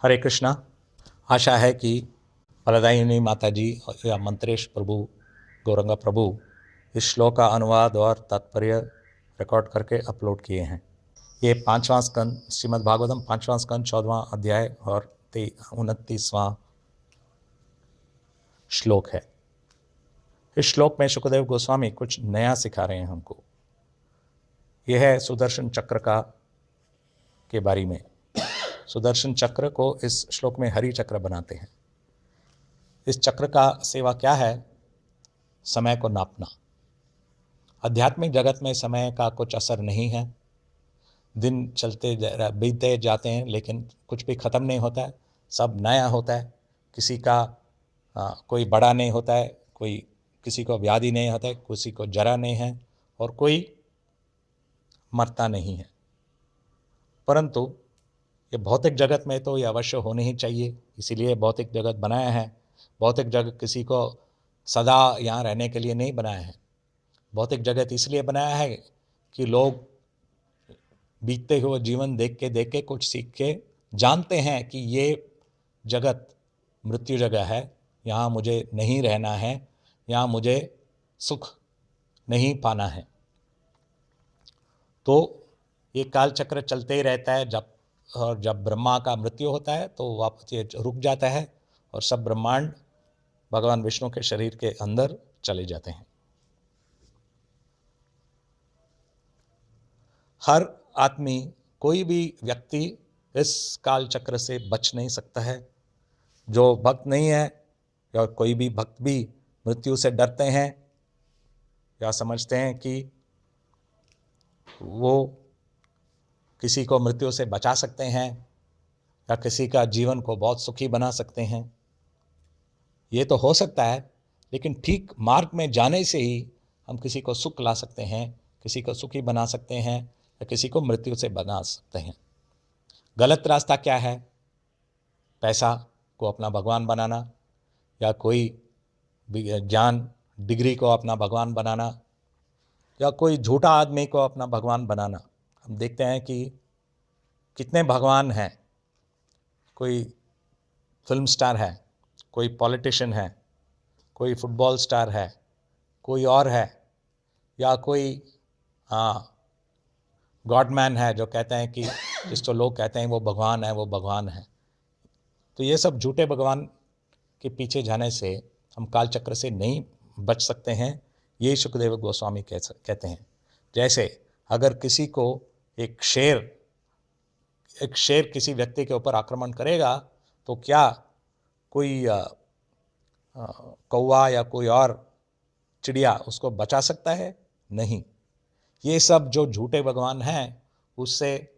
हरे कृष्णा। आशा है कि फलदायिनी माता जी या मंत्रेश प्रभु गौरंगा प्रभु इस श्लोक का अनुवाद और तात्पर्य रिकॉर्ड करके अपलोड किए हैं। ये 5वां स्कंद श्रीमद् भागवतम 5वां स्कंद 14वां अध्याय और 29वां श्लोक है। इस श्लोक में शुकदेव गोस्वामी कुछ नया सिखा रहे हैं हमको। यह है सुदर्शन चक्र के बारे में। सुदर्शन चक्र को इस श्लोक में हरि चक्र बनाते हैं। इस चक्र का सेवा क्या है? समय को नापना। आध्यात्मिक जगत में समय का कुछ असर नहीं है। दिन चलते बीतते जाते हैं लेकिन कुछ भी ख़त्म नहीं होता है, सब नया होता है। किसी का कोई बड़ा नहीं होता है, कोई किसी को व्याधि नहीं होता है, किसी को जरा नहीं है और कोई मरता नहीं है। परंतु ये भौतिक जगत में तो ये अवश्य होने ही चाहिए, इसीलिए भौतिक जगत बनाया है। भौतिक जगत किसी को सदा यहाँ रहने के लिए नहीं बनाया है। भौतिक जगत इसलिए बनाया है कि लोग बीतते हुए जीवन देख के कुछ सीख के जानते हैं कि ये जगत मृत्यु जगह है, यहाँ मुझे नहीं रहना है, यहाँ मुझे सुख नहीं पाना है। तो ये काल चक्र चलते ही रहता है। जब ब्रह्मा का मृत्यु होता है तो वापस ये रुक जाता है और सब ब्रह्मांड भगवान विष्णु के शरीर के अंदर चले जाते हैं। हर आदमी, कोई भी व्यक्ति इस काल चक्र से बच नहीं सकता है। जो भक्त नहीं है या कोई भी भक्त भी मृत्यु से डरते हैं या समझते हैं कि वो किसी को मृत्यु से बचा सकते हैं या किसी का जीवन को बहुत सुखी बना सकते हैं। ये तो हो सकता है, लेकिन ठीक मार्ग में जाने से ही हम किसी को सुख ला सकते हैं, किसी को सुखी बना सकते हैं या किसी को मृत्यु से बना सकते हैं। गलत रास्ता क्या है? पैसा को अपना भगवान बनाना या कोई ज्ञान डिग्री को अपना भगवान बनाना या कोई झूठा आदमी को अपना भगवान बनाना। हम देखते हैं कि कितने भगवान हैं। कोई फिल्म स्टार है, कोई पॉलिटिशियन है, कोई फुटबॉल स्टार है, कोई और है, या कोई गॉडमैन है जो कहते हैं कि जिसको लोग कहते हैं वो भगवान है, वो भगवान है। तो ये सब झूठे भगवान के पीछे जाने से हम काल चक्र से नहीं बच सकते हैं। ये शुकदेव गोस्वामी कहते हैं। जैसे अगर किसी को एक शेर किसी व्यक्ति के ऊपर आक्रमण करेगा तो क्या कोई कौवा या कोई और चिड़िया उसको बचा सकता है? नहीं। ये सब जो झूठे भगवान हैं, उससे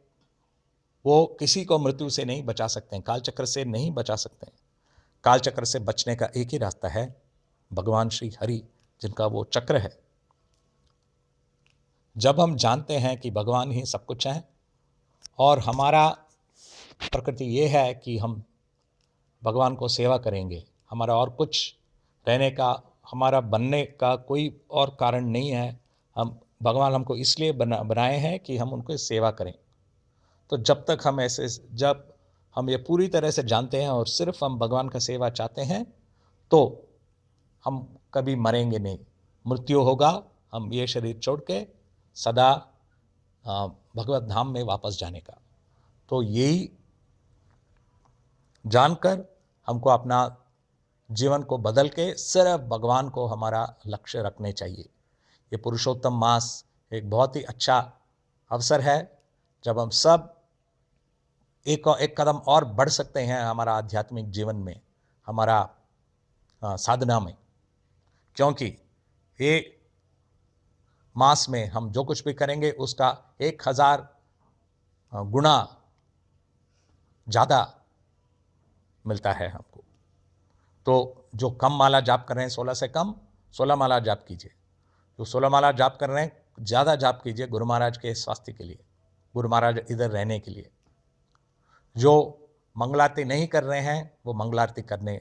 वो किसी को मृत्यु से नहीं बचा सकते हैं, काल चक्र से नहीं बचा सकते हैं। काल चक्र से बचने का एक ही रास्ता है, भगवान श्री हरि जिनका वो चक्र है। जब हम जानते हैं कि भगवान ही सब कुछ है और हमारा प्रकृति ये है कि हम भगवान को सेवा करेंगे, हमारा और कुछ रहने का, हमारा बनने का कोई और कारण नहीं है। भगवान हमको इसलिए बनाए हैं कि हम उनको सेवा करें। तो जब हम ये पूरी तरह से जानते हैं और सिर्फ हम भगवान का सेवा चाहते हैं तो हम कभी मरेंगे नहीं। मृत्यु होगा, हम ये शरीर छोड़ के सदा भगवत धाम में वापस जाने का। तो यही जानकर हमको अपना जीवन को बदल के सिर्फ भगवान को हमारा लक्ष्य रखने चाहिए। ये पुरुषोत्तम मास एक बहुत ही अच्छा अवसर है जब हम सब एक कदम और बढ़ सकते हैं हमारा आध्यात्मिक जीवन में, हमारा साधना में। क्योंकि ये मास में हम जो कुछ भी करेंगे उसका 1000 गुना ज़्यादा मिलता है हमको। तो जो कम माला जाप कर रहे हैं 16 से कम 16 माला जाप कीजिए। जो 16 माला जाप कर रहे हैं ज़्यादा जाप कीजिए गुरु महाराज के स्वास्थ्य के लिए, गुरु महाराज इधर रहने के लिए। जो मंगलारती नहीं कर रहे हैं वो मंगलारती करने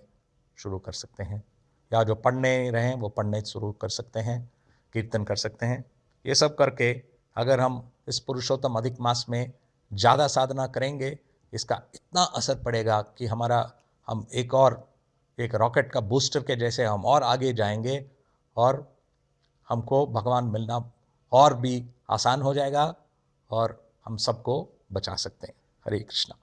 शुरू कर सकते हैं, या जो पढ़ने रहे हैं वो पढ़ने शुरू कर सकते हैं, कीर्तन कर सकते हैं। ये सब करके अगर हम इस पुरुषोत्तम अधिक मास में ज़्यादा साधना करेंगे इसका इतना असर पड़ेगा कि हम एक रॉकेट का बूस्टर के जैसे हम और आगे जाएंगे और हमको भगवान मिलना और भी आसान हो जाएगा और हम सबको बचा सकते हैं। हरे कृष्णा।